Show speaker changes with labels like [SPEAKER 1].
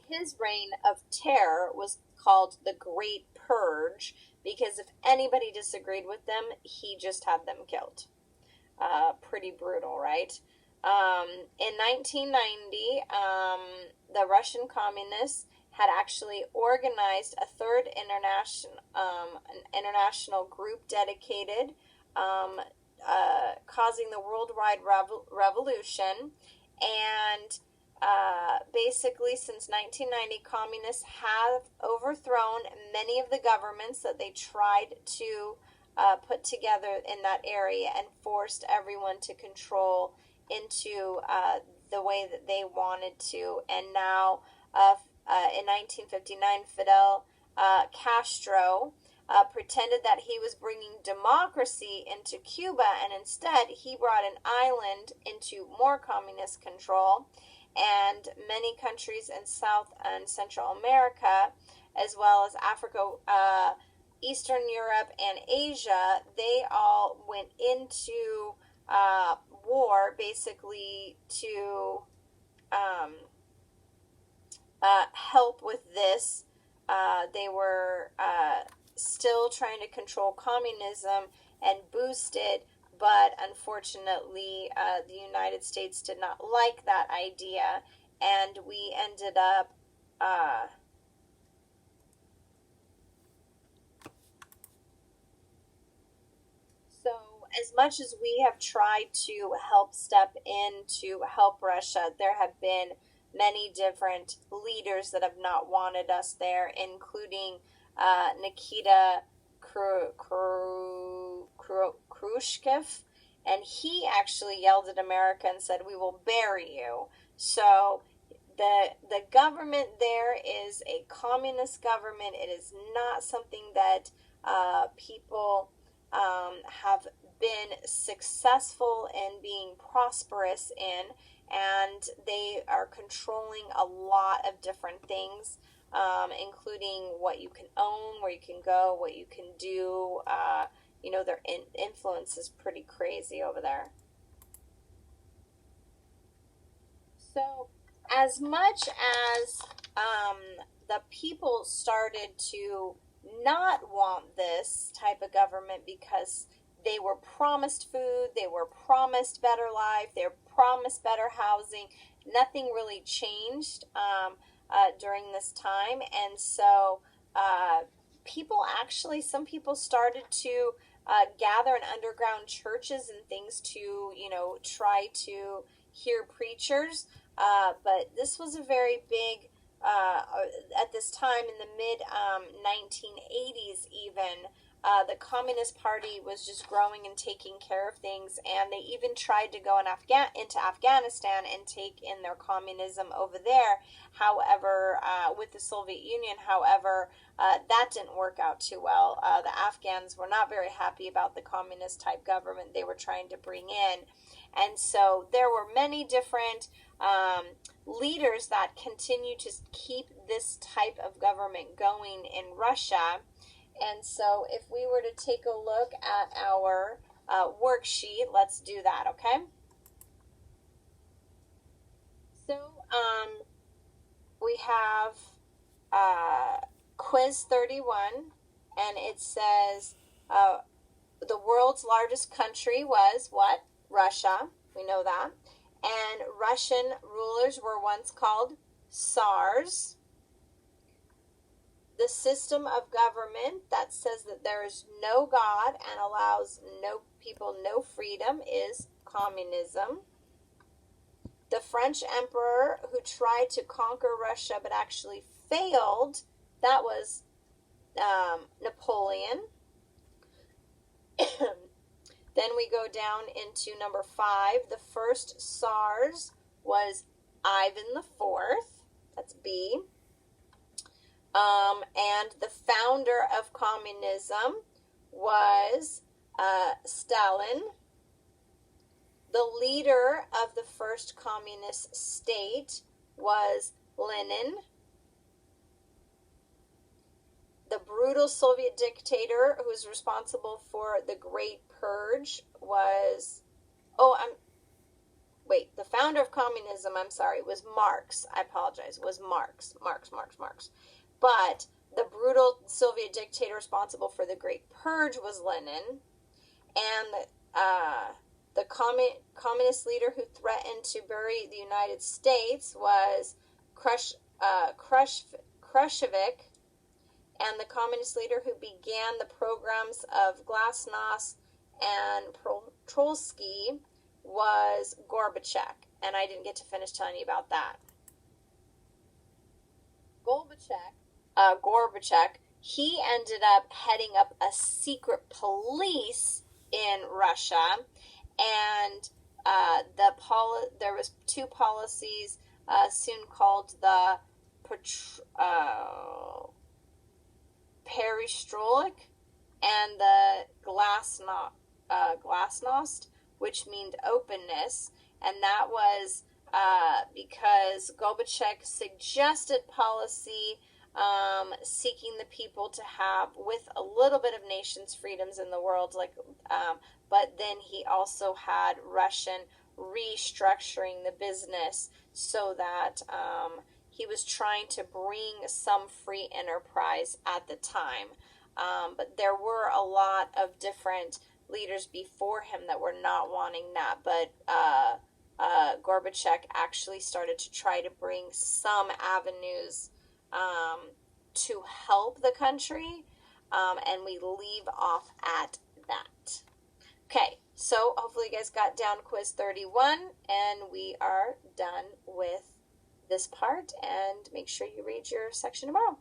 [SPEAKER 1] his reign of terror was called the Great Purge because if anybody disagreed with them, he just had them killed. Pretty brutal, right? In 1990, the Russian communists had actually organized a third international group dedicated, causing the worldwide revolution. And basically, since 1990, communists have overthrown many of the governments that they tried to put together in that area and forced everyone to control into the way that they wanted to. And now, in 1959, Fidel Castro pretended that he was bringing democracy into Cuba, and instead he brought an island into more communist control. And many countries in South and Central America, as well as Africa, Eastern Europe, and Asia, they all went into war basically to help with this. They were still trying to control communism and boost it, but unfortunately the United States did not like that idea, and we ended up so as much as we have tried to help step in to help Russia, there have been many different leaders that have not wanted us there, including Nikita Khrushchev, and he actually yelled at America and said, "We will bury you." So the government there is a communist government. It is not something that people have been successful in being prosperous in, and they are controlling a lot of different things, including what you can own, where you can go, what you can do. Their influence is pretty crazy over there. So as much as the people started to not want this type of government because they were promised food, they were promised better life, they were promised better housing, nothing really changed during this time. And so some people started to gather in underground churches and things to, try to hear preachers. But this was a very big, at this time in the mid 1980s even, the Communist Party was just growing and taking care of things, and they even tried to go into Afghanistan and take in their communism over there. However, with the Soviet Union, that didn't work out too well. The Afghans were not very happy about the communist type government they were trying to bring in. And so there were many different leaders that continued to keep this type of government going in Russia. And so if we were to take a look at our worksheet, let's do that, okay? So we have quiz 31, and it says the world's largest country was what? Russia. We know that. And Russian rulers were once called Tsars. The system of government that says that there is no God and allows no people no freedom is communism. The French emperor who tried to conquer Russia but actually failed, that was Napoleon. Then we go down into number 5. The first Tsars was Ivan IV. That's B. And the founder of communism was Stalin. The leader of the first communist state was Lenin. The brutal Soviet dictator who was responsible for the Great Purge was... the founder of communism, I'm sorry, was Marx. I apologize, was Marx. But the brutal Soviet dictator responsible for the Great Purge was Lenin. And the communist leader who threatened to bury the United States was Khrushchev. And the communist leader who began the programs of Glasnost and Trotsky was Gorbachev. And I didn't get to finish telling you about that. Gorbachev, he ended up heading up a secret police in Russia. And there was two policies soon called the perestroika and the glasnost, which meant openness, and that was because Gorbachev suggested policy seeking the people to have, with a little bit of nations' freedoms in the world, but then he also had Russian restructuring the business so that he was trying to bring some free enterprise at the time. But there were a lot of different leaders before him that were not wanting that. But Gorbachev actually started to try to bring some avenues to help the country. And we leave off at that. Okay, so hopefully you guys got down quiz 31, and we are done with this part, and make sure you read your section tomorrow.